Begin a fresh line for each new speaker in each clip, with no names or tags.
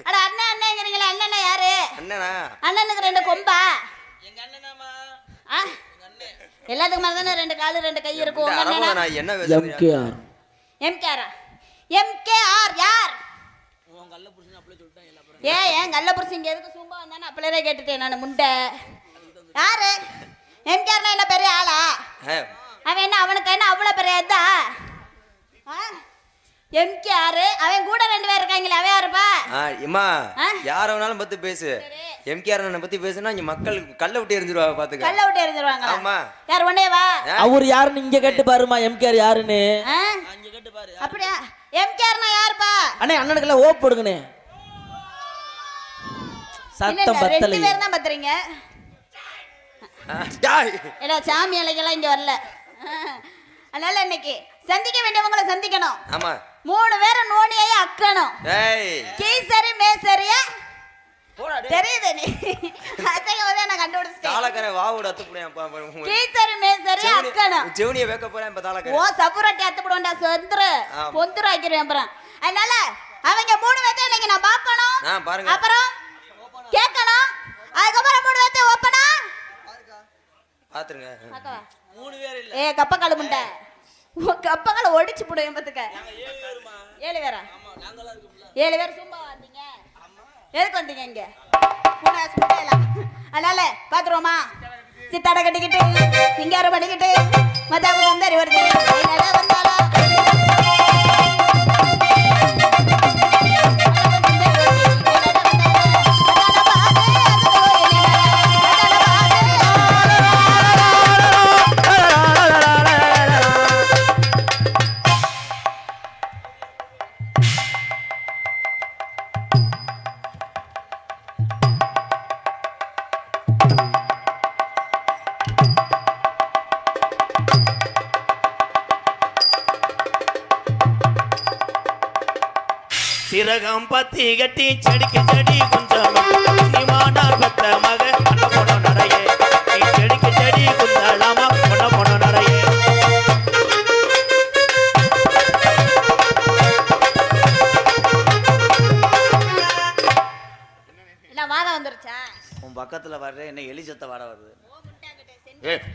அட அண்ணன் அண்ணங்கிறீங்களா? அண்ணனா யாரு?
அண்ணனா?
அண்ணனுக்கு 2 கொம்பா?
எங்க அண்ணனாமா?
எங்க அண்ணன் எல்லாத்துக்கும் மாதிரி தானே 2 காலு 2 கை இருக்கும். உங்க அண்ணனா?
நான் என்ன பேசுறேன்?
எம்கேஆர். எம்கேஆர் யார்?
உன் கல்ல புருஷன் அப்படியே சொல்லிட்டான் எல்லா பேரும்.
ஏன் கல்ல புருஷன் இங்க எதுக்கு சும்மா வந்தானே அப்பளே கேட்டுட்டேன் நான் முண்டை. யாரு? எம்கேஆர்னா என்ன பெரிய ஆளா? அவன் என்ன அவனுக்கு என்ன அவ்வளவு பெரிய இதா? எம்கேஆர் அவன் கூட 2 பேர் இருக்காங்களே அவன் யாருப்பா?
அம்மா யார வேணாலும் பத்தி பேசு. எம்கேஆர் அண்ணனை பத்தி பேசுனா இங்க மக்கள் கல்ல விட்டு எரிஞ்சிருவாங்க பாத்துக்க.
கல்ல விட்டு எரிஞ்சிருவாங்க.
ஆமா.
யார் ஒண்ணேவா?
அவர் யாருன்னு இங்க கேட்டு பாருமா. எம்கேஆர் யாருன்னு
அங்க கேட்டு பாரு.
அப்படியே எம்கேஆர்னா யாருப்பா?
அண்ணே அண்ணனுக்குள்ள ஓப் போடுங்கனே. சத்தம் பத்தல.
2 பேர் தான் பத்துறீங்க. ஏடா சாமி அலைகளா இங்க வரல. அதனால இன்னைக்கு சந்திக்க வேண்டியவங்கள சந்திக்கணும்.
ஆமா.
3 பேரும் நோனியை அக்கணும்.
ஏய்
கீசரி மேசரிய
போடா டேய்.
தெரியுது நீ. அசைக்க வந்து நான் கண்டுபிடிச்சிட்டேன்.
தாளக்கரை வாவுட அத்து புடியா.
கீசரி மேசரிய அக்கணும்.
ஜெவனிய வேக்க போறேன் இப்ப தாளக்கரை.
ஓ சப்புரட்டி அத்து புடுண்டா சந்திர. பொந்துர ஆக்கிறேன் அப்புறம். அதனால அவங்க 3 பேத்தை இன்னைக்கு நான் பார்க்கணும்.
பாருங்க.
அப்புறம் கேட்கணும். அதுக்கப்புறம் 3 பேத்தை ஓப்பனா
பாத்துருங்க.
3 பேர் இல்ல.
கப்பக்கால முண்டை. கப்பக்கால ஒடிச்சு புடுவேன் பாத்துக்க.
நாங்க 7 பேருமா?
7 பேரா?
ஆமா நாங்களா இருக்கும்ல.
7 பேர் சும்மா வந்தீங்க. எதுக்கு வந்தீங்க இங்க? அதனால பாத்துருவோமா? சித்தாட கட்டிக்கிட்டு சிங்காரம் பண்ணிக்கிட்டு மத்தாப்பு வந்தாரு வருது வந்தாலும்
சிறகம் பத்தி கட்டி செடிக்கு செடி கொஞ்சம் சிமானார் பத்த மக பொண்ண பொண்ண நடையே நீ செடிக்கு செடி குந்தலாமா பொண்ண பொண்ண நடையே.
என்ன வாதம் வந்துருச்சா?
உன் பக்கத்துல வர்ற என்ன எலிசத்த வாட வருது.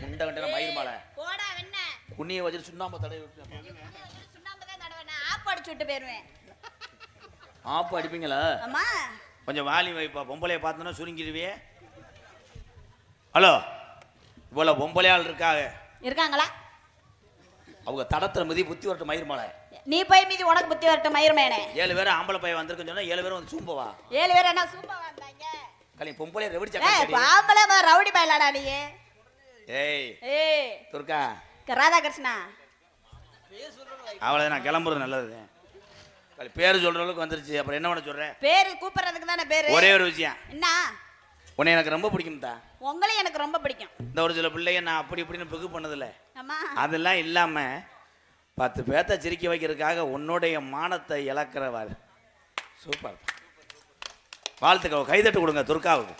முண்டை கண்டன மயிர் மாலை
போடா வெண்ண
குண்ணியை வச்சு சுண்ணாம்பு தடவை விட்டு
சுண்ணாம்பு தான் தடவை நான் ஆப்பு அடிச்சு விட்டு போயிருவேன்.
ஆப்பு அடிப்பீங்களா?
அம்மா
கொஞ்சம் வாலி வைப்பா. பொம்பளைய பார்த்தோன்னா சுருங்கிடுவே. ஹலோ இவ்வளோ பொம்பளையாள்
இருக்காங்களா?
அவங்க தடத்துல மிதி புத்தி வரட்டும் மயிர் மாலை.
நீ போய் மீதி உனக்கு புத்தி வரட்டும் மயிர்மேனே.
7 பேர் ஆம்பளை பையன் வந்திருக்குன்னு சொன்னா 7 பேரும் வந்து சூம்பவா?
7 பேர் என்ன சூப்பா வந்தாங்க?
கலி பொம்பளைய ரெவடி
ஏய்
சக்கரை.
பாம்பள ரவுடி பயலாடா நீ.
ஏய் துர்கா
ராதாகிருஷ்ணா
அவளை நான் கிளம்புறது நல்லது. பேரு சொல்ற அளவுக்கு வந்துருச்சு. அப்புறம் என்ன பண்ண சொல்றேன்?
பேரு கூப்பிடுறதுக்கு தானே பேரு.
ஒரே ஒரு விஷயம்.
என்ன?
உன்னை எனக்கு ரொம்ப பிடிக்கும் தா.
உங்களையும் எனக்கு ரொம்ப பிடிக்கும்.
இந்த ஒரு சில பிள்ளைய நான் அப்படி இப்படின்னு பிகு பண்ணதில்ல.
ஆமா.
அதெல்லாம் இல்லாம 10 பேர்த்த சிரிக்க வைக்கிறதுக்காக உன்னுடைய மானத்தை இழக்கிறவாரு. சூப்பர். வாழ்த்துக்கள். கைதட்டு கொடுங்க துர்காவுக்கு.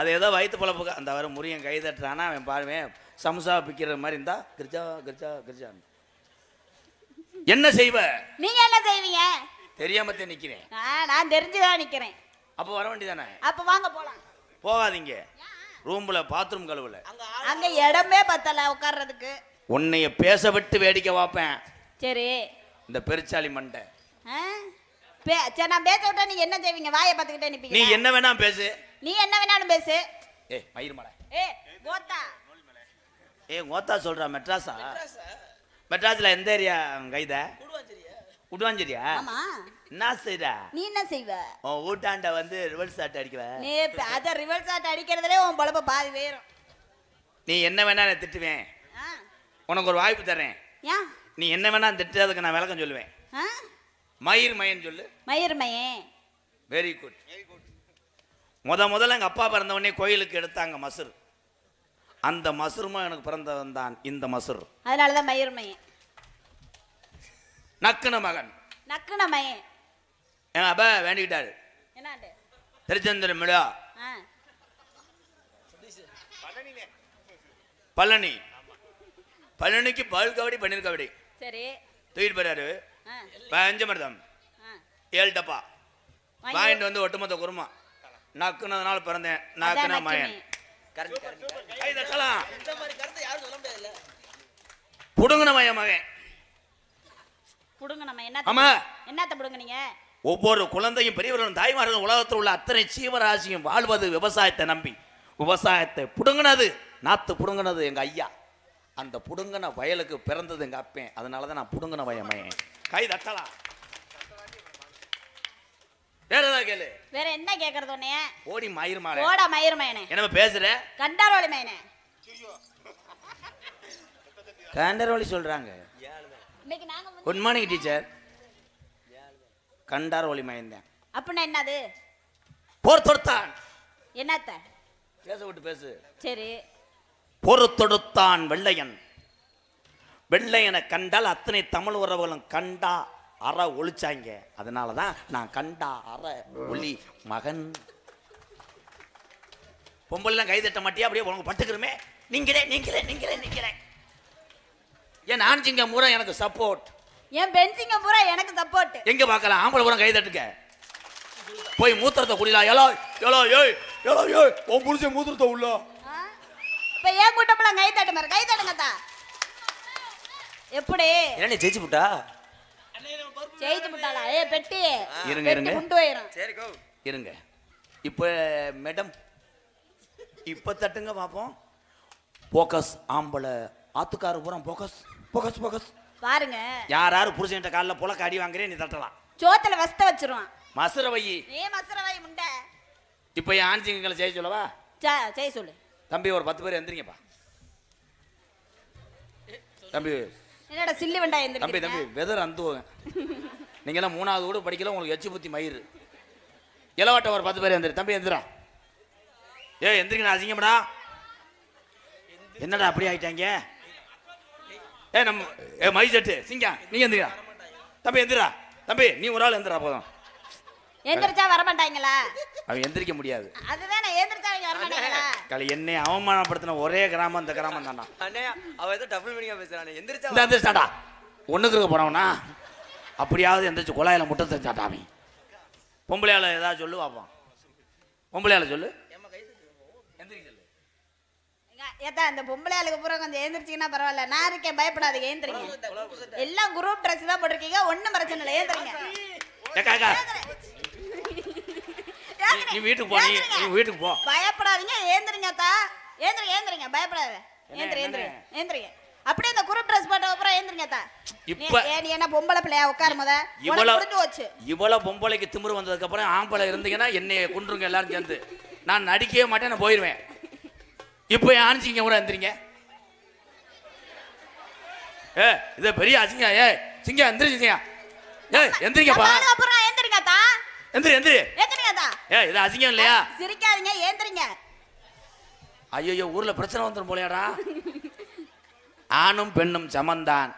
அது ஏதோ வயிற்று பழப்புக்கு அந்த வர முறியன் கைதட்டுறானா அவன் பாருவேன் சம்சா பிக்கிற மாதிரி இருந்தா கிரிச்சா கிரிச்சா கிரிச்சா. என்ன செய்வ?
நீங்க என்ன செய்வீங்க?
தெரியாமத்தே நிக்கிறேன்.
நான் தெரிஞ்சுதான் நிக்கிறேன்.
அப்ப வர வேண்டியதானே?
அப்ப வாங்க போலாம்.
போகாதீங்க. ரூம்ல பாத்ரூம் கழுவுல
அங்க இடமே பத்தல உட்கார்றதுக்கு.
உன்னைய பேச விட்டு வேடிக்கை பார்ப்பேன்.
சரி.
இந்த பெருச்சாலி மண்டை.
சரி நான் பேச விட்டா நீங்க என்ன செய்வீங்க? வாயை பார்த்துக்கிட்டே நிப்பீங்க.
நீ என்ன வேணா பேசு.
நீ என்ன வேணாலும் பேசு.
மயிர் மலை.
கோத்தா.
கோத்தா சொல்றா. மெட்ராஸா? மெட்ராஸ்ல எந்த ஏரியா கைத? உடுவாஞ்சேரியா?
ஆமா.
என்ன செய்றா?
நீ என்ன செய்வ?
உன் ஊட்டாண்ட வந்து ரிவர்ஸ் ஆட் அடிக்கவ.
நீ அத ரிவர்ஸ் ஆட் அடிக்கிறதுலே உன் பொழப்ப பாதி வேறும்.
நீ என்ன வேணா நான் திட்டுவேன். உனக்கு ஒரு வாய்ப்பு தரேன். நீ என்ன வேணா திட்டு அதுக்கு நான் விளக்கம் சொல்லுவேன். மயிர் மயன் சொல்லு. மயிர் மயன். Very good. முதல்ல எங்க அப்பா பிறந்தவனே கோயிலுக்கு எடுத்தாங்க மசுர். அந்த மசுருமா எனக்கு பிறந்தவன் தான் இந்த மசுர்.
அதனாலதான் மயிர் மயன்.
நக்குன மகன்.
நக்குன மயன்.
எங்க அப்பா வேண்டிக்கிட்டாரு.
என்னண்டு?
திருச்செந்தூர் மிளா. பழனி. பழனிக்கு பால் காவடி பன்னீர் காவடி.
சரி.
தூக்கிட்டு போறாரு. பஞ்சமர்தம் 7 டப்பா வாங்கிட்டு வந்து ஒட்டுமொத்த குருமா. நக்குனதுனால பிறந்தேன், நக்குன மயன். கை தட்டலாம். புடுங்கின மயன் மகன்.
புடுங்க நம்ம
ஆமா.
என்னத்த புடுங்க நீங்க?
ஒவ்வொரு குழந்தையும் பெரியவர்களும் தாய்மார்களும் உலகத்தில் உள்ள அத்தனை ஜீவராசியும் வாழ்வது விவசாயத்தை நம்பி. விவசாயத்தை புடுங்கினது, நாத்து புடுங்கினது எங்க ஐயா. அந்த புடுங்கின வயலுக்கு பிறந்தது எங்க அப்பேன். அதனாலதான் நான் புடுங்கின வயமையன். கை தட்டலாம். வேற ஏதாவது கேளு.
வேற என்ன கேக்குறது உன்னைய?
ஓடி மயிர் மாலை.
ஓடா மயிர் மயனே.
என்ன பேசுற?
கண்டாரோலி மயனே.
கண்டாரோலி சொல்றாங்க.
இன்னைக்கு நாங்க
குட் மார்னிங் டீச்சர். கண்டாரோலி மயன் தான்.
அப்படின்னா என்னது?
போர் தொடுத்தான்.
என்னத்த?
பேச விட்டு பேசு.
சரி.
போர் தொடுத்தான் வெள்ளையன். வெள்ளையனை கண்டால் அத்தனை தமிழ் உறவுகளும் கண்டா அற ஒழிச்சாங்க. அதனாலதான் நான் கண்டா அற ஒளி மகன். பொம்பளைலாம் கை தட்ட மாட்டியா? அப்படியே உனக்கு பட்டுக்கிறமே. நீங்களே நீங்களே நீங்களே நீங்களே. ஏன் ஆண்சிங்க பூரா எனக்கு சப்போர்ட்.
என் பெஞ்சிங்க பூரா எனக்கு சப்போர்ட்.
எங்க பார்க்கலாம்? ஆம்பளை பூரா கை தட்டுக்க. போய் மூத்திரத்தை குடிலாம். எலோ எலோ ஏய் எலோ ஏய் உன் புடிச்ச மூத்திரத்தை உள்ள.
இப்ப ஏன் கூட்டப்பலாம் கை தட்டு மாரு. கை தட்டுங்கத்தா. எப்படி?
என்ன ஜெயிச்சு புட்டா?
ஜெயிச்சு விட்டாளா? ஏ பெட்டி.
இருங்க இருங்க.
குண்டு போயிரும்.
சரி கோ.
இருங்க. இப்போ மேடம் இப்போ தட்டுங்க பாப்போம். போக்கஸ் ஆம்பளை ஆத்துக்கார பூரா போக்கஸ் போக்கஸ் போக்கஸ்.
பாருங்க.
யார் புருஷன்ட்ட காலில் புலக்க அடி வாங்குறேன் நீ தட்டலாம்.
சோத்துல வஸ்த வச்சிருவான்.
மசுர வை.
ஏ மசுர வை முண்டை.
இப்போ என் ஆண்சிங்களை செய்ய சொல்லவா?
செய்ய சொல்லு.
தம்பி ஒரு 10 பேர் எந்திரிங்கப்பா. தம்பி
என்னடா சில்லி வண்டா
தம்பி
எந்திரிங்க.
தம்பி வெதர் அந்துவோங்க. நீங்களாம் 3வது கூட படிக்கல, உங்களுக்கு எச்சி புத்தி மயிறு. இளவட்ட ஒரு 10 பேர் எந்திரி. தம்பி எந்திரா. ஏ எந்திரிக்கணும். அசிங்கம்டா. என்னடா அப்படி ஆயிட்டாங்க? ஏ நம்ம ஏ மை செட்டு சிங்கம் நீ எந்திரா. தம்பி எந்திரா. தம்பி நீ ஒரு ஆள் எந்திரா போதும்.
எந்திரிச்சா வர மாட்டாங்களா?
அவன் எந்திரிக்க முடியாது.
அதுதானே எந்திரிச்சா அவங்க வர மாட்டாங்களா?
கலை என்னை அவமானப்படுத்தின ஒரே கிராமம் இந்த கிராமம் தானா?
அண்ணே அவ ஏதோ டபுள் மீனிங்கா பேசுறானே. எந்திரிச்சா
இந்த எந்திரிச்சாடா. ஒண்ணுக்கு இருக்க போனவனா அப்படியாவது எந்திரிச்சு குழாயில முட்டை தச்சாட்டா. அவன் பொம்பளையால ஏதாவது சொல்லு பார்ப்போம். பொம்பளையால சொல்லு.
ஏத்தா இந்த பொம்பளை ஆளுக்கு பூரா கொஞ்சம் ஏந்திரிச்சிங்கன்னா பரவாயில்ல. நான் இருக்கேன், பயப்படாதீங்க. ஏந்திரிங்க. எல்லாம் குரூப் ட்ரெஸ் தான் போட்டிருக்கீங்க, ஒண்ணும் பிரச்சனை இல்லை. ஏந்திரிங்க.
நீ வீட்டுக்கு போ. நீ வீட்டுக்கு போ.
பயப்படாதீங்க. ஏந்திரிங்க தா. ஏந்திரிங்க ஏந்திரிங்க. பயப்படாத. ஏந்திரி ஏந்திரி ஏந்திரிங்க. அப்படியே இந்த குரூப் ட்ரெஸ் போட்ட அப்புறம் ஏந்திரிங்க தா.
இப்ப
நீ என்ன பொம்பளை பிள்ளையா? உட்காரு முத. முடிஞ்சு போச்சு.
இவ்வளவு பொம்பளைக்கு திமிரு வந்ததுக்கு அப்புறம் ஆம்பளை இருந்தீங்கன்னா என்னைய கொன்றுங்க எல்லாரும் சேர்ந்து. நான் நடிக்கவே மாட்டேன், நான் போயிடுவேன். இப்போ ஆணிச்சிங்க கூட எந்திரிங்க. ஏ இது பெரிய அசிங்க. ஏ சிங்கம் எந்திரிச்சிங்க. ஏ எந்திரிங்கப்பா.
அப்புறம் ஏந்திரிங்க தா.
எந்திரி எந்திரி
ஏந்திரிங்க தா.
ஏ இது அசிங்கம் இல்லையா?
சிரிக்காதீங்க, ஏந்திரிங்க.
ஐயோ ஊர்ல பிரச்சனை வந்துடும் போலையாடா. ஆணும் பெண்ணும் சமந்தான்.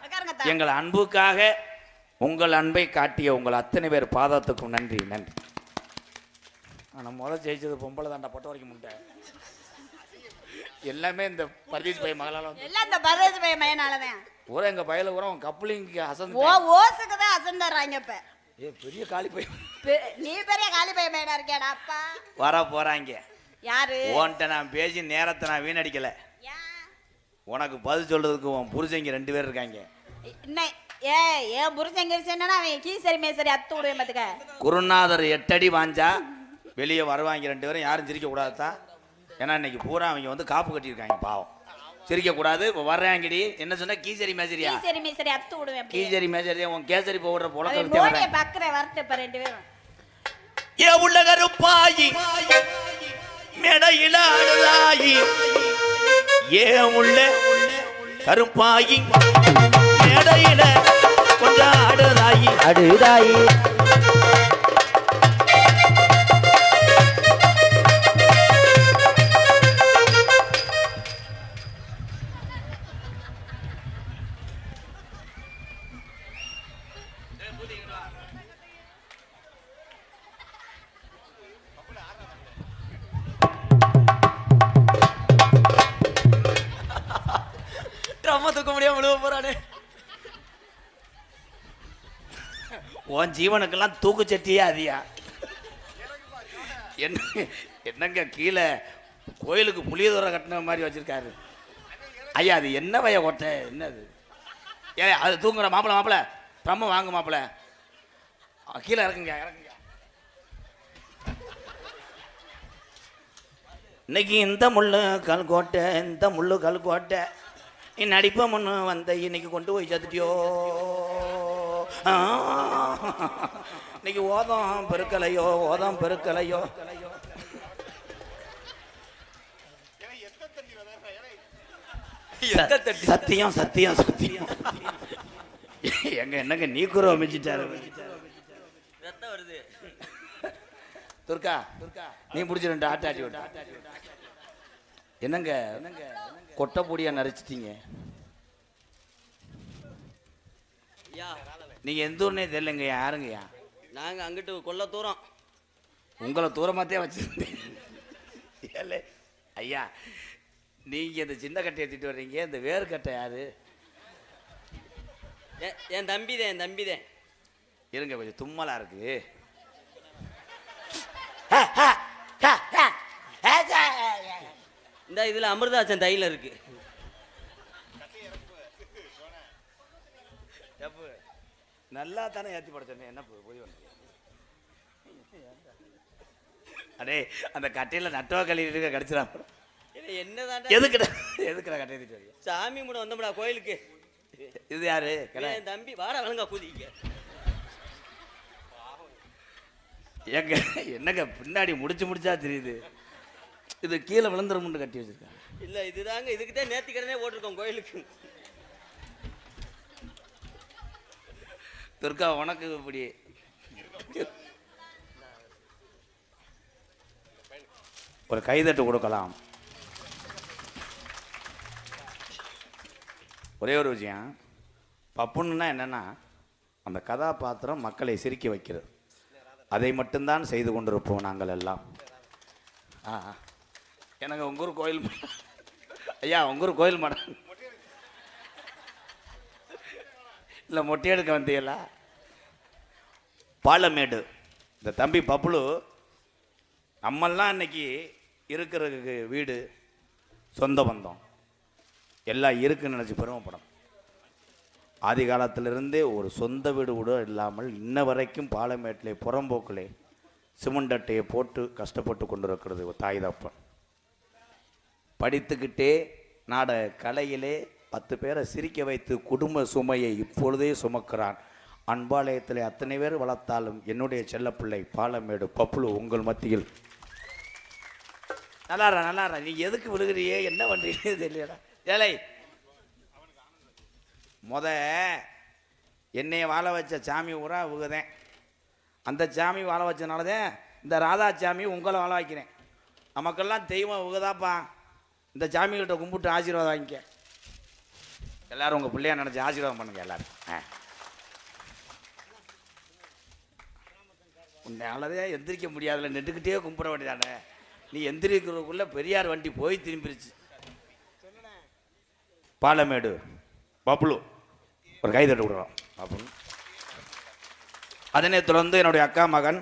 எங்கள் அன்புக்காக உங்கள் அன்பை காட்டிய உங்கள் அத்தனை பேர் பாதத்துக்கும் நன்றி நன்றி. ஆனா முதல் ஜெயிச்சது பொம்பளை தாண்டா. பொட்ட வரைக்கும் முட்டை எல்லாமே இந்த பரதேசி பையன் மகளால
எல்லாம் இந்த பரதேசி பையன் மயனாலதான்.
ஊரா எங்க பையில ஊரா கப்ளிங்க அசந்து
ஓசுக்கு தான் அசந்துறாங்க. இப்ப
ஏ பெரிய காலி பையன்.
நீ பெரிய காலி பையன் மயனா இருக்கேடா. அப்பா
வர போறாங்க.
யாரு?
உன்கிட்ட நான் பேசி நேரத்தை நான் வீணடிக்கல. உனக்கு பதில் சொல்றதுக்கு உன் புருஷங்க 2 பேர் இருக்காங்க.
ஏன் புருஷன் கிருஷ்ணன்னா அவன் கீசரி மேசரி அத்து விடுவேன் பாத்துக்க.
குருநாதர் 8 அடி வாஞ்சா வெளியே வருவாங்க 2 பேரும். யாரும் சிரிக்க கூடாதுதான். ஏன்னா இன்னைக்கு பூரா அவங்க வந்து காப்பு கட்டியிருக்காங்க. பாவம் சிரிக்க கூடாது. இப்போ வர்றாங்கடி. என்ன சொன்னா கீசரி மேசரியா?
கீசரி மேசரி அத்து விடுவேன்.
கீசரி மேசரி உன் கேசரி போடுற புலக்க
விட்டு வரேன். பக்கற வரட்டு இப்ப 2 பேரும்.
ஏ உள்ள கருப்பாயி மேடையில ஆடுதாயி. ஏ உள்ள கருப்பாயி மேடையில கொஞ்சம் ஆடுதாயி
அடுதாயி.
அம்மா தூக்க முடியாம விழுவ போறானே.
உன் ஜீவனுக்கெல்லாம் தூக்குச்சட்டியே அதியா. என்ன என்னங்க கீழே கோயிலுக்கு புளியதோரை கட்டின மாதிரி வச்சிருக்காரு ஐயா. அது என்ன வய கொட்டை என்னது? ஏ அது தூங்குற மாப்பிள்ள பிரம்ம வாங்க மாப்பிள்ள, கீழே இறக்குங்க இறக்குங்க. இன்னைக்கு இந்த முள்ளு கல்கோட்டை, இந்த முள்ளு கல்கோட்டை, நீ நடிப்ப முன்னு வந்த இன்னைக்கு கொண்டு போய் சேர்த்துட்டியோ. இன்னைக்கு ஓதம் பெருக்கலையோ, ஓதம் பெருக்கலையோ. சத்தியம் சத்தியம் சத்தியம். எங்க என்னங்க நீக்குறோம் அமைச்சிட்டாரு வருது. துர்கா நீ பிடிச்சி 2 ஆட்ட ஆட்டி விட்ட. என்னங்க கொட்டை பொடியா நரைச்சிட்டீங்க. நீங்க எந்த ஊர்னே தெரியலங்க. யாருங்கய்யா?
நாங்க அங்கிட்டு கொல்ல தூரம்.
உங்களை தூரமாத்தே வச்சிருந்தேன். ஐயா நீங்க இந்த சின்ன கட்டை ஏற்றிட்டு வர்றீங்க, இந்த வேறு கட்டை யாரு?
என் தம்பிதேன்.
இருங்க கொஞ்சம் தும்மலா இருக்கு.
இந்த இதுல அமிர்தாசன் தைல இருக்கு.
நல்லா தானே ஏற்றி படுத்தேன். என்ன போய் அடே அந்த கட்டையில நட்டுவா கழிவு கடிச்சிடா.
என்னதான்
எதுக்குடா கட்டை ஏற்றிட்டு வரீங்க?
சாமி கூட வந்தோம்டா கோயிலுக்கு.
இது யாரு?
என் தம்பி வாடா வழங்க கூதிக்க.
எங்க என்னங்க பின்னாடி முடிச்சா தெரியுது. இது கீழே விழுந்துருமுன்னு கட்டி வச்சிருக்காங்க.
இல்ல இதுதாங்க, இதுக்குதான் நேர்த்தி கடனே போட்டிருக்கோம் கோயிலுக்கு.
துர்கா உனக்கு இப்படி ஒரு கைதட்டு கொடுக்கலாம். ஒரே ஒரு விஷயம், பப்புன்னா என்னன்னா அந்த கதாபாத்திரம் மக்களை சிரிக்க வைக்கிறது. அதை மட்டும்தான் செய்து கொண்டிருப்போம் நாங்கள் எல்லாம். எனக்கு உங்க ஊர் கோயில் ஐயா, உங்க ஊர் கோயில் மாடம் இல்லை மொட்டை எடுக்க வந்தீங்களா? பாலமேடு இந்த தம்பி பப்புளு நம்மெல்லாம் இன்னைக்கு இருக்கிறதுக்கு வீடு சொந்த பந்தம் எல்லாம் இருக்குன்னு நினச்சி பெருமைப்படும். ஆதி காலத்திலிருந்தே ஒரு சொந்த வீடு கூட இல்லாமல் இன்ன வரைக்கும் பாலமேட்டிலே புறம்போக்கிலே சிமெண்ட் அட்டையை போட்டு கஷ்டப்பட்டு கொண்டிருக்கிறது தாய் தப்பன். படித்துக்கிட்டே நாடக கலையிலே 10 பேரை சிரிக்க வைத்து குடும்ப சுமையை இப்பொழுதே சுமக்கிறான். அன்பாலயத்தில் அத்தனை பேர் வளர்த்தாலும் என்னுடைய செல்லப்பிள்ளை பாலமேடு பப்புளு உங்கள் மத்தியில். நல்லாரா நீ எதுக்கு விழுகிறியே, என்ன பண்ணுறீங்க தெரியலடா. ஏழை என்னைய வாழ வச்ச சாமி ஊரா உகுதேன். அந்த சாமி வாழ வச்சனாலதான் இந்த ராதா சாமி உங்களை வாழ வைக்கிறேன். நமக்கெல்லாம் தெய்வம் உகுதாப்பா. இந்த சாமிகிட்ட கும்பிட்டு ஆசீர்வாதம் வாங்கிக்க. எல்லாரும் உங்கள் பிள்ளையா நினச்சி ஆசீர்வாதம் பண்ணுங்க எல்லாரும். உன்னாலதே எந்திரிக்க முடியாதுல, நின்றுக்கிட்டே கும்பிட வேண்டியதானே. நீ எந்திரிக்கிறதுக்குள்ள பெரியார் வண்டி போய் திரும்பிருச்சு. பாலமேடு பப்புளு ஒரு கைதட்டு விடுறோம் அப்படின்னு. அதனை தொடர்ந்து என்னுடைய அக்கா மகன்,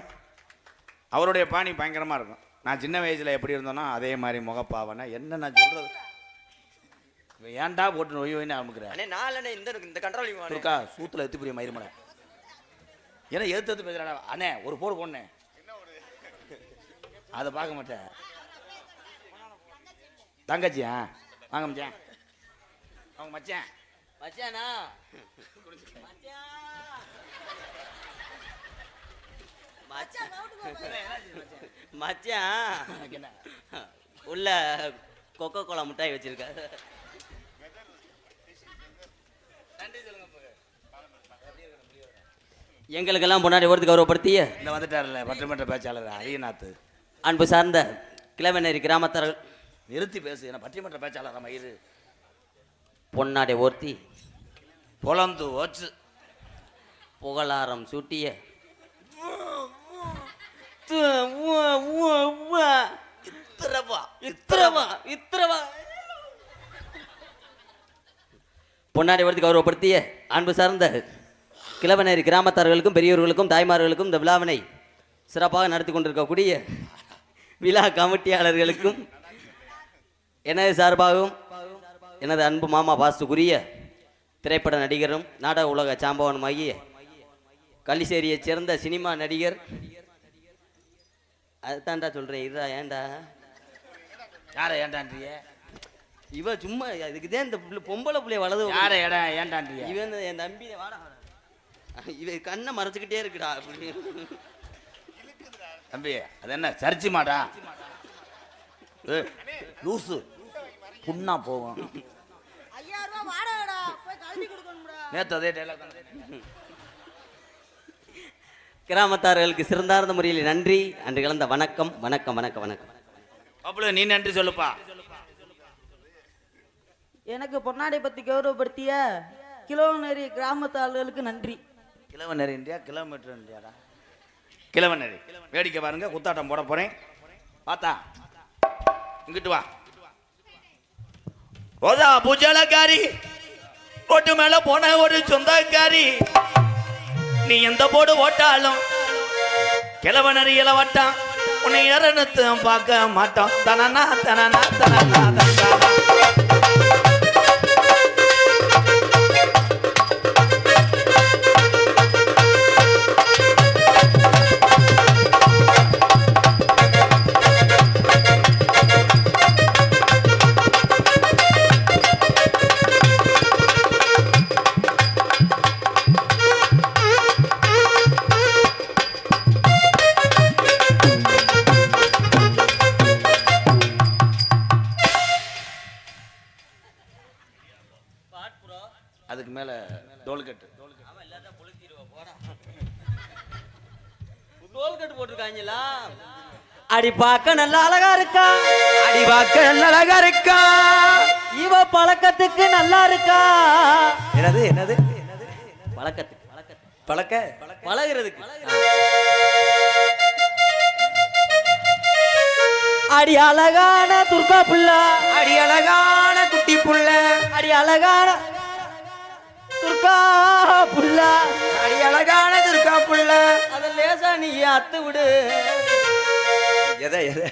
அவருடைய பாணி பயங்கரமாக இருக்கும். நான் சின்ன வயசில் எப்படி இருந்தோன்னா அதே மாதிரி முகப்பாவனை. என்ன நான் சொல்கிறது, ஏன்டா போட்டு நோய் நோயின்னு ஆரம்பிக்கிறேன்.
இந்த கண்ட்ரோல்
இருக்கா சூத்தில் எத்து புரிய மயிர்மலை. ஏன்னா எடுத்து பேசுறாடா அண்ணே, ஒரு போண்ணே அதை பார்க்க மாட்டேன். தங்கச்சியா வாங்க மச்சான், அவங்க மச்சான்
மச்சானா மச்சான் உள்ள கொக்கோ கோலா மிட்டாய் வச்சிருக்காரு. எங்களுக்கெல்லாம் முன்னாடி ஒருத்து கௌரவப்படுத்திய
இந்த வந்துட்டார்ல பட்டிமன்ற பேச்சாளர் அரியநாத்,
அன்பு சார்ந்த கிழவனேரி கிராமத்தார்கள்,
நிறுத்தி பேசு. என்ன பட்டிமன்ற பேச்சாளர் மயிறு
பொன்னாடை ஓர்த்தி
பொலந்து ஓச்சு
புகழாரம் சூட்டிய பொன்னாடை ஓர்த்தி கௌரவப்படுத்திய அன்பு சார்ந்த கிழவனேரி கிராமத்தார்களுக்கும் பெரியவர்களுக்கும் தாய்மார்களுக்கும் இந்த விழாவினை சிறப்பாக நடத்தி கொண்டிருக்கக்கூடிய
விழா கமிட்டியாளர்களுக்கும் எனது சார்பாகவும் எனது அன்பு மாமா பாசுக்குரிய திரைப்பட நடிகரும் நாடக உலக சாம்பவனுமாகிய கள்ளிசேரியைச் சேர்ந்த சினிமா நடிகர். அதுதான்டா சொல்கிறேன், இதா ஏன்டா
யாரை ஏண்டான்றிய?
இவ சும்மா இதுக்குதான் இந்த பொம்பளை பிள்ளைய வலது.
யாரை ஏண்டான்றிய?
இவன் என் தம்பி வாடா, இவ கண்ணை மறைச்சிக்கிட்டே இருக்குடா.
தம்பி அது என்ன சர்ச்சி மாடா? லூசு புண்ணா போகும்.
5000 ரூபாய் வாடகைடா, போய் கழட்டி கொடுக்கணும்டா.
நேற்று அதே டைலாக்.
கிராமத்தார்களுக்கு சிறந்தார்ந்த முறையில் நன்றி, அன்று கலந்த வணக்கம் வணக்கம் வணக்கம் வணக்கம்.
அப்படி நீ நன்றி சொல்லுப்பா.
எனக்கு பொன்னாடை பத்தி கௌரவப்படுத்திய கிலோநேரி கிராமத்து ஆளுகளுக்கு நன்றி.
கிழவனரி இந்தியா கிலோமீட்டர் இந்தியாடா. கிழவனரி வேடிக்கை பாருங்க, குத்தாட்டம் போட போறேன். பார்த்தா இங்கிட்டு வா. ரோஜா பூஜாலக்காரி, போட்டு மேல போன ஒரு சொந்தக்காரி, நீ எந்த போடு ஓட்டாலும் கிழவனரி இளவட்டான், உன்னை இறனத்து பார்க்க மாட்டோம். தனனா தனனா தனனா தனனா. அதுக்கு மேல டோல்கட்டு
டோல்கட்டு போட்டிருக்காங்களா? அடி பார்க்க நல்லா அழகா இருக்கா,
அடி பார்க்க நல்ல அழகா இருக்கா,
இவ பழக்கத்துக்கு நல்லா இருக்கா.
என்னது என்னது
பழக்கத்துக்கு
பழக்க
பழகிறதுக்கு. அடி அழகான துர்கா புள்ள,
அடி அழகான குட்டி புள்ள,
அடி அழகான துர்கா புள்ள,
அடி அழகான துர்கா புள்ள.
அத லேசா நீ அத்து விடு.
எதை எதை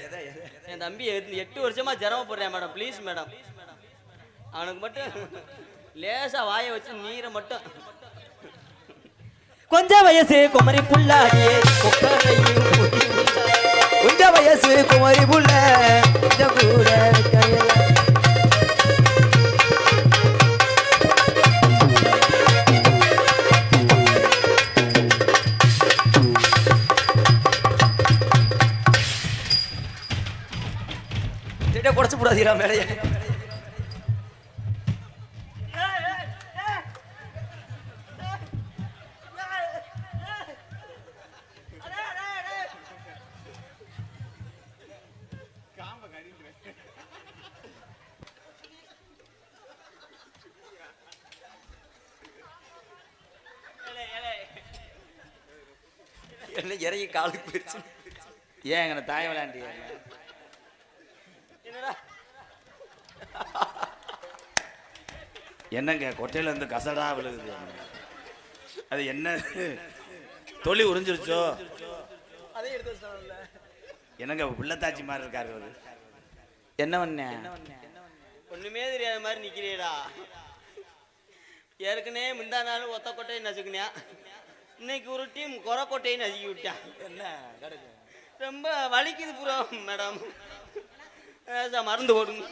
என் தம்பி 8 வருஷமா ஜரமப்படுறேன் மேடம், ப்ளீஸ் மேடம். அவனுக்கு மட்டும் லேசா வாயை வச்சு நீரை மட்டும். கொஞ்சம் வயசு குமரி புள்ளாடியே,
கொஞ்ச வயசு குமரி புள்ள, கொஞ்சம் கூட கையில. குறைச்சு கூடாதீரா மேலைய. என்ன இறங்கி காலுக்கு போயிடுச்சு.
ஏன் எங்க தாய் விளையாண்டிய? என்னங்க கொட்டையில இருந்து கசடா விழுகுது? அது என்ன தொலி உறிஞ்சிருச்சோ? என்னங்க பிள்ளைத்தாச்சி மாதிரி இருக்காரு அவரு. என்ன பண்ண?
ஒண்ணுமே தெரியாத மாதிரி நிக்கிறீடா. ஏற்கனவே முந்தா நாள் ஒத்த கொட்டையை நசுக்குனியா, இன்னைக்கு ஒரு டீம் குறை கொட்டையை நசுக்கி விட்டான்.
என்ன
ரொம்ப வலிக்குது புரோ மேடம், மருந்து போடுங்க.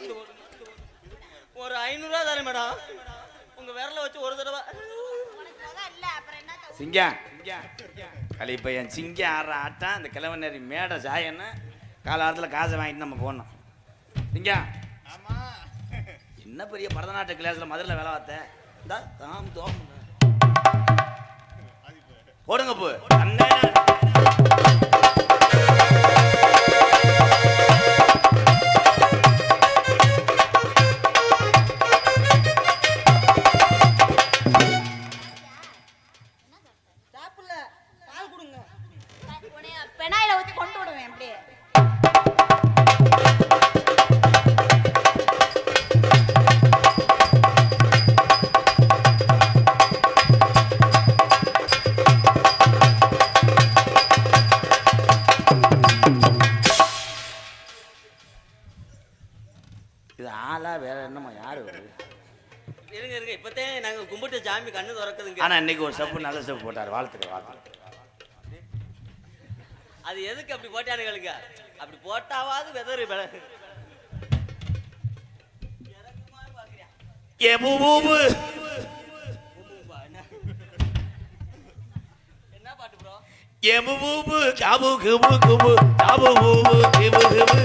ஒரு 500 ரூபா தரேன் மேடம், உங்க விரல வச்சு ஒரு தடவை.
சிங்கம் களி பையன் சிங்கம் ஆடுற ஆட்டம். அந்த கிழவனரி மேடை சாயன்னு காலத்தில் காசை வாங்கிட்டு நம்ம போடணும். சிங்கம் என்ன பெரிய பரதநாட்டிய கிளாஸில் மதுரையில் வேலை பார்த்தேன். போடுங்க போ.
பெனாயில ஊத்தி கொண்டு விடுவேன் அப்படியே.
இப்பத்தே நாங்க கும்பிட்டு சாமி கண்ணு திறக்குதுங்க.
ஆனா இன்னைக்கு ஒரு ஸ்டெப் நல்ல ஸ்டெப் போட்டார். வாழ்த்துக்கள்.
அது எதுக்கு அப்படி போட்டானுங்களுக்கு? அப்படி போட்டாவாது வெதரு என்ன பாட்டு ப்ரோ?
எபுபூபு காபு குபு குபு காபு பூபு கிபு கிபு.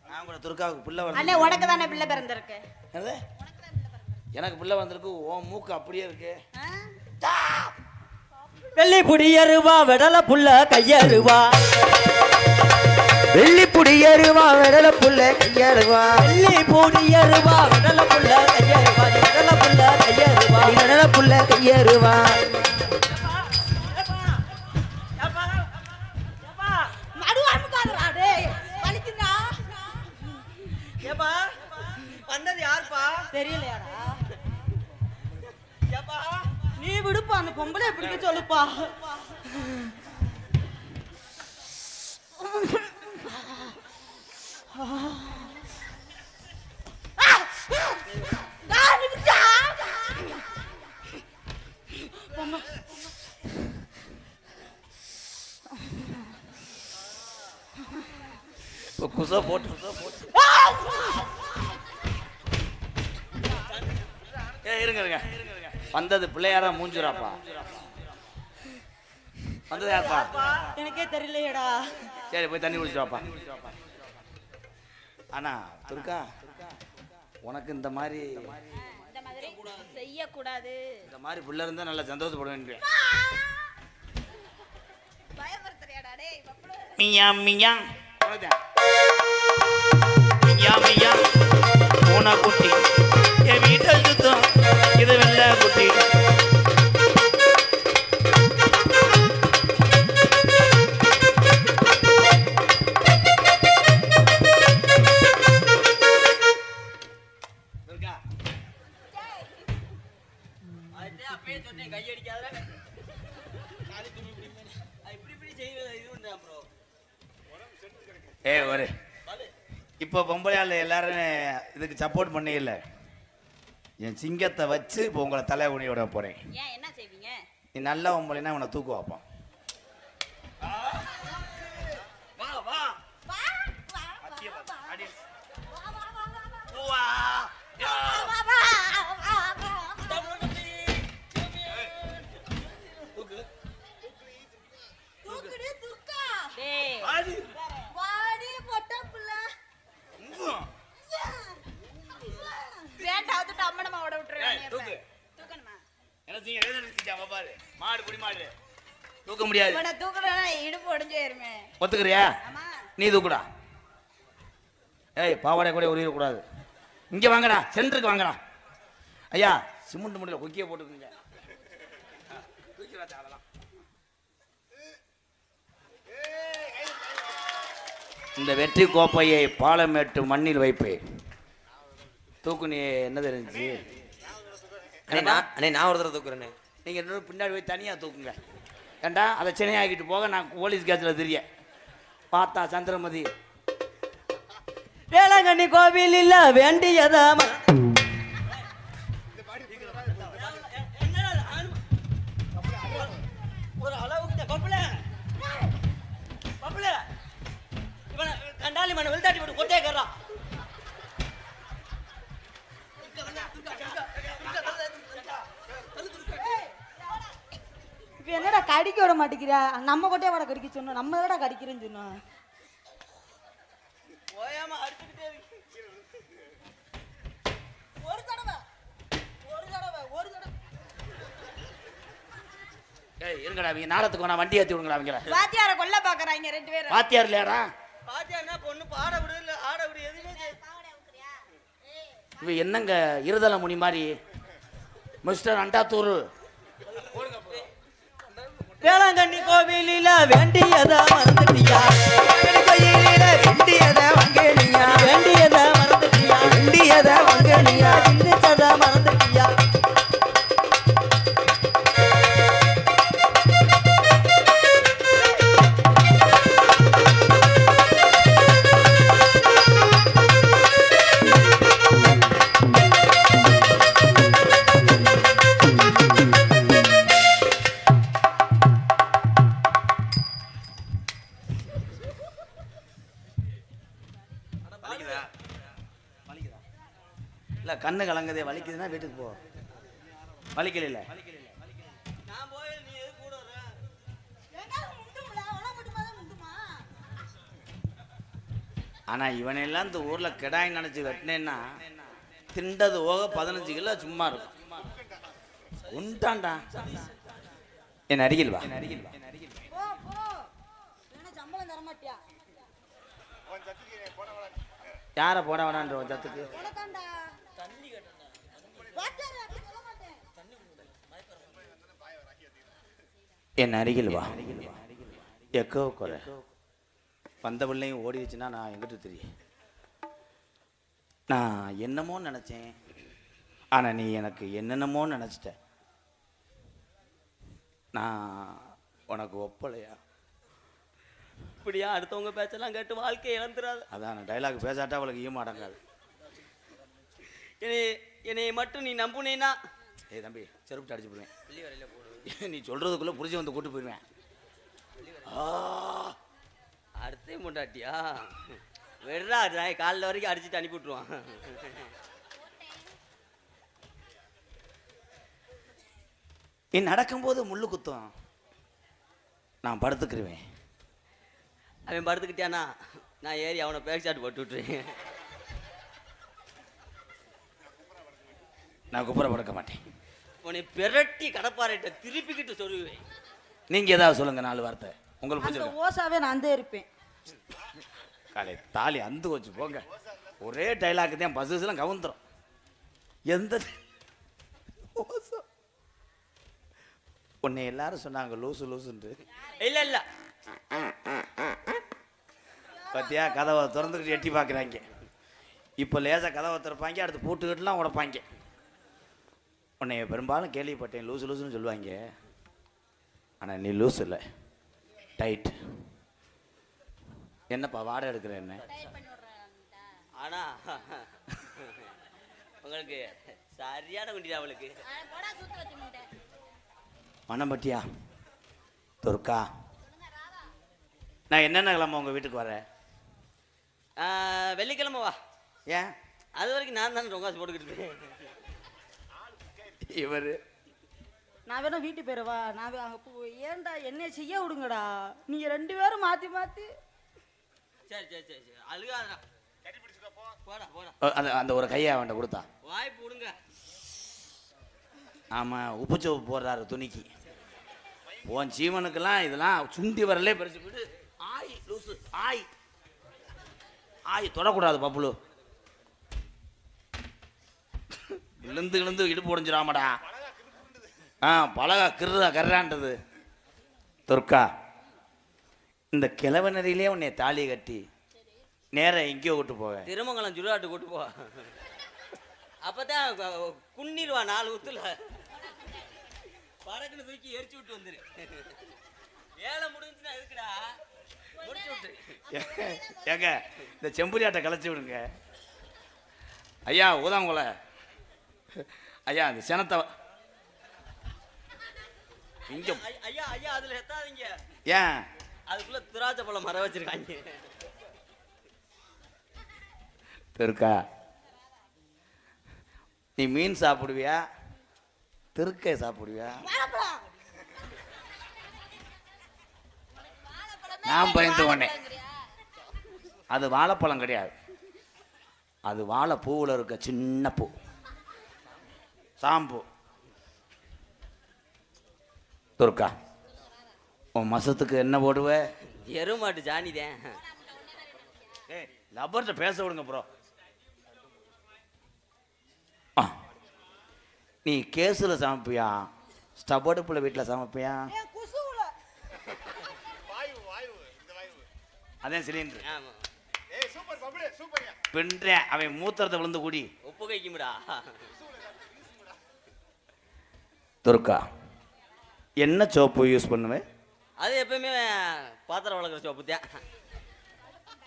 நான் கூட துர்காவுக்கு பிள்ளை
அண்ணே
வந்து
உனக்கு தானே பிள்ளை பிறந்திருக்கு.
எனக்கு பிள்ளை வந்திருக்கு. ஓ மூக்கு அப்படியே இருக்கு.
வெள்ளி புடியருவா வெடல புள்ள கையருவா.
வெள்ளி புடியருவா வெடல புள்ள கையருவா.
வெள்ளி புடியருவா வெடல புள்ள கையருவா. வெடல புள்ள கையருவா.
வெடல புள்ள கையருவா.
ஏப்பா வந்தது யாருப்பா?
தெரியலையாடா?
ஏப்பா
நீ விடுப்பா, அந்த பொம்பளை பிடிக்க சொல்லுப்பா.
குசா போட்டு இருங்க. வந்தது பிள்ளையாரா மூஞ்சுராப்பா? வந்தது யாருப்பா?
எனக்கே தெரியலையேடா.
சரி போய் தண்ணி குடிச்சுவாப்பா. ஆனா துர்கா, உனக்கு இந்த மாதிரி
செய்யக்கூடாது.
இந்த மாதிரி பிள்ளை இருந்தா நல்லா சந்தோஷப்படுவேன்.
பயமுறுத்துறியாடா டேய் பப்புளு.
மியா மியா மியா மியா பூனை குட்டி என் வீட்டை சுத்தம் இது வெள்ளை குட்டி.
அப்பயே சொன்னேன் கை அடிக்காத. இப்படி செய்வது இது பண்றான் ப்ரோ.
ஒரு இப்போ பொம்பளையால எல்லாரும் இதுக்கு சப்போர்ட் பண்ணே இல்லை. என் சிங்கத்தை வச்சு இப்போ உங்களை தலைகுனிய விட போறேன்.
ஏன் என்ன செய்வீங்க?
நீ நல்ல பொம்பளைனா உன்னை தூக்கு வைப்பான். தூக்க முடியாது. ஒத்துக்கிறியா? நீ தூக்குடா. ஏய் பாவாடை கூட உரிய கூடாது. இங்க வாங்கடா, சென்டருக்கு வாங்கடா. ஐயா சிமெண்ட் முடியல கொக்கிய போட்டுக்கீங்க. இந்த வெற்றி கோப்பையை பாலமேட்டு மண்ணில் வைப்பேன். தூக்கு. நீ என்ன தெரிஞ்சு?
நான் ஒரு தடவை தூக்குறேன்.
நீங்கள் இன்னொரு பின்னாடி போய் தனியாக தூக்குங்க. ஏண்டா அதை சென்னையாக்கிட்டு போக நான் போலீஸ் கேஸில் தெரிய பார்த்தா சந்திரமதி.
வேளாங்கண்ணி கோவில் இல்ல வேண்டியதா
ஒரு அளவுக்கு பப்புல இவனை கண்டாலி மண்ணை வெளுத்தாட்டி போட்டு கொட்டையை கறான்.
இப்ப என்னடா கடிக்க விட மாட்டேங்கிற? நம்ம கொட்டையை வட கடிக்க சொன்னோம், நம்ம என்னடா கடிக்கிறேன்னு சொன்னோம்.
ஓயாம அடிச்சுக்கிட்டே இருக்கு.
ஒரு தடவை
ஏய் இருங்கடா, அவங்க நாடத்துக்கு வேணா வண்டி ஏற்றி விடுங்கடா. அவங்கள
வாத்தியார கொல்ல பாக்குறாங்க ரெண்டு பேரும்.
வாத்தியார் இல்லையாடா?
பாத்தியானா பொண்ணு பாட விடு இல்ல ஆட விடு எதுவுமே
இவ என்னங்க இருதல முனி மாதிரி மிஸ்டர் அண்டாத்தூர்.
வேளாங்கண்ணி கோவிலில வேண்டியதா மறந்துட்டியா?
வேண்டியத வங்கேலியா,
வேண்டியதா மறந்துட்டியா?
வேண்டியத வங்கேலியா,
சிந்திச்சதா மறந்துட்டியா?
வலிக்குதா வலிக்குதா இல்லை கண்ணு கலங்குதே வலிக்குதுன்னா வீட்டுக்கு போ வலிக்கல
நான் போய் நீ எது கூட வர
ஆனால் இவனெல்லாம் இந்த ஊரில் கிடாய் நினச்சி வெட்டினேன்னா திண்டது போக 15 கிலோ சும்மா இருக்கும் உண்டாண்டா என் அருகில் வா
சம்பளம் தர மாட்டியா
யாரை போட வேணான்ற உன் சத்துக்கு என் அருகில் வா எக்கோ குறை வந்த பிள்ளையும் ஓடிடுச்சுன்னா நான் எங்கிட்ட தெரியும் நான் என்னமோ நினச்சேன் ஆனால் நீ எனக்கு என்னென்னமோ நினச்சிட்ட நான் உனக்கு ஒப்பலையா
இப்படியா அடுத்தவங்க பேச்செல்லாம் கேட்டு வாழ்க்கையை இழந்துடாது.
அதான் டைலாக் பேசாட்டா அவளுக்கு ஈயம் அடங்காது.
என்னை மட்டும் நீ நம்புனேன்னா
ஏய் தம்பி செருப்பிட்டு அடிச்சு போடுவேன். நீ சொல்றதுக்குள்ள புரிஞ்சு வந்து கூட்டு போயிடுவேன்.
அடுத்தே முண்டாட்டியா வெறா காலைல வரைக்கும் அடிச்சுட்டு அனுப்பி விட்டுருவான்.
நீ நடக்கும்போது முள்ளு குத்தும், நான் படுத்துக்கிருவேன்.
அவன் படுத்துக்கிட்டானா நான் ஏறி அவனை பேக் ஷாட் போட்டு விட்டுருவேன்.
நான் குப்புற படுக்க மாட்டேன்.
உன்னை பிரட்டி கடப்பாறைட்ட திருப்பிக்கிட்டு சொல்லுவேன்.
நீங்க ஏதாவது சொல்லுங்க 4 வார்த்தை உங்களுக்கு
அந்த
பிடிச்சிருக்கு.
ஓசாவே நான் அந்த இருப்பேன்.
காலை தாலி அந்து வச்சு போங்க. ஒரே டைலாக் தான் பஸ்ஸெல்லாம் கவுந்துரும். எந்த உன்னை எல்லாரும் சொன்னாங்க லூசு லூசுன்ட்டு.
இல்ல இல்ல
பத்தியா கதவை திறந்துக்கிட்டு எட்டி பார்க்குறாங்க. இப்போ லேசாக கதவை திறப்பாங்க, அடுத்து பூட்டுக்கிட்டுலாம் உடைப்பாங்க. உன்னை பெரும்பாலும் கேள்விப்பட்டேன் லூசு லூசுன்னு சொல்லுவாங்க. ஆனால் நீ லூசு இல்லை, டைட். என்னப்பா வாடகை எடுக்கிற என்ன?
ஆனா உங்களுக்கு சரியான குண்டிடா அவளுக்கு.
மனம் பட்டியா துர்கா, நான் என்னென்ன கிழமை உங்கள் வீட்டுக்கு வரேன்?
வெள்ளிக்கிழமை வா.
ஏன்
அது வரைக்கும் நான் தானே ரொங்காசு போட்டுக்கிட்டு
இவர்
நான் வேணா வீட்டு போயிடவா? நான் அங்கே போய் ஏன்டா என்னைய செய்ய விடுங்கடா. நீங்க 2 பேரும் மாத்தி மாத்தி.
சரி சரி சரி சரி அழுகாதடா. போடா போடா.
அந்த அந்த ஒரு கையை அவன்கிட்ட கொடுத்தா
வாய்ப்பு விடுங்க.
ஆமாம், உப்புச்சோப்பு போடுறாரு துணிக்கு. உன் ஜீவனுக்கெல்லாம் இதெல்லாம் சுண்டி வரலே பெருசு போயிட்டு. ஆய் லூசு, ஆய் ஆய் தொடக்கூடாது பப்புளு. விழுந்து விழுந்து இடுப்பு உடைஞ்சிடாமடா. பழகா கிருதா கர்றான்றது. துர்கா, இந்த கிழவனரிலே உன்னை தாலி கட்டி நேரம் எங்கேயோ விட்டு போவேன்.
திருமங்கலம் சுடுகாட்டு கூட்டு போ. அப்பதான் குன்னிடுவா 4 ஊத்துல. படக்குன்னு தூக்கி எரிச்சு விட்டு வந்துரு. வேலை முடிஞ்சுன்னா எதுக்குடா முடிச்சு விட்டு.
ஏங்க இந்த செம்புரியாட்டை கலைச்சி விடுங்க ஐயா. ஊதாங்குல ஐயா, இந்த சினத்தை இங்க
ஐயா ஐயா அதுல எத்தாதீங்க.
ஏன்
அதுக்குள்ள திராட்சை பழம் மரம் வச்சிருக்காங்க.
திருக்கா, நீ மீன் சாப்பிடுவியா திருக்கை சாப்பிடுவியா? நான் பயந்து போனேன். அது வாழைப்பழம் கிடையாது, அது வாழைப்பூவில் இருக்க சின்ன பூ, சாம்பு. துர்கா, உன் மசத்துக்கு என்ன போடுவ?
எருமாட்டு ஜானிதேன்.
லப்பர்கிட்ட பேச விடுங்க ப்ரோ. நீ கேஸில் சமைப்பியா ஸ்டபடுப்புல வீட்டில் சமைப்பியா? அதே சிலிண்டர் பின்றேன். அவன் மூத்திரத்தை விழுந்து கூடி
உப்பு கைக்கும்டா.
துர்கா, என்ன சோப்பு யூஸ் பண்ணுவேன்?
அது எப்பயுமே பாத்திரம் விளக்குற சோப்பு தான்.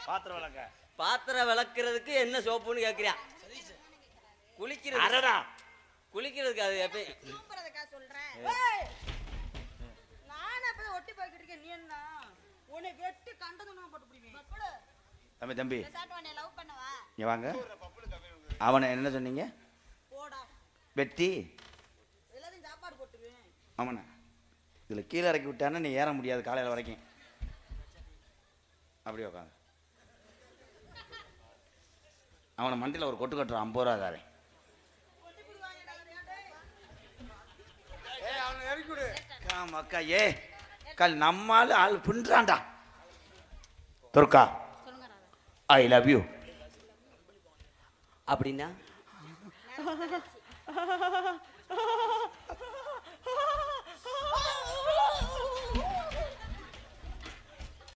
பாத்திரம் விளக்க
பாத்திரம் விளக்குறதுக்கு என்ன சோப்புன்னு கேட்குறியா? குளிக்கிறது குளிக்கிறதுக்கு அது எப்பயும்
ஒட்டி போய்கிட்டு இருக்கேன். நீ என்ன உன்னை வெட்டி கண்டது போட்டு பிடிவேன்.
தம்பி தம்பி
லவ் பண்ணவா?
இங்க வாங்க. அவனை என்ன சொன்னீங்க? வெட்டி அவனை இதில் கீழே இறக்கி விட்டானா நீ ஏற முடியாது காலையில் வரைக்கும். அப்படியே உட்காந்து அவனை மண்டியில் ஒரு கொட்டு கட்டுறான் 50 ரூபா தாரேன். அக்கா ஏ கல் நம்மால் ஆள் பின்றான்டா. Durga I love you.
அப்படின்னா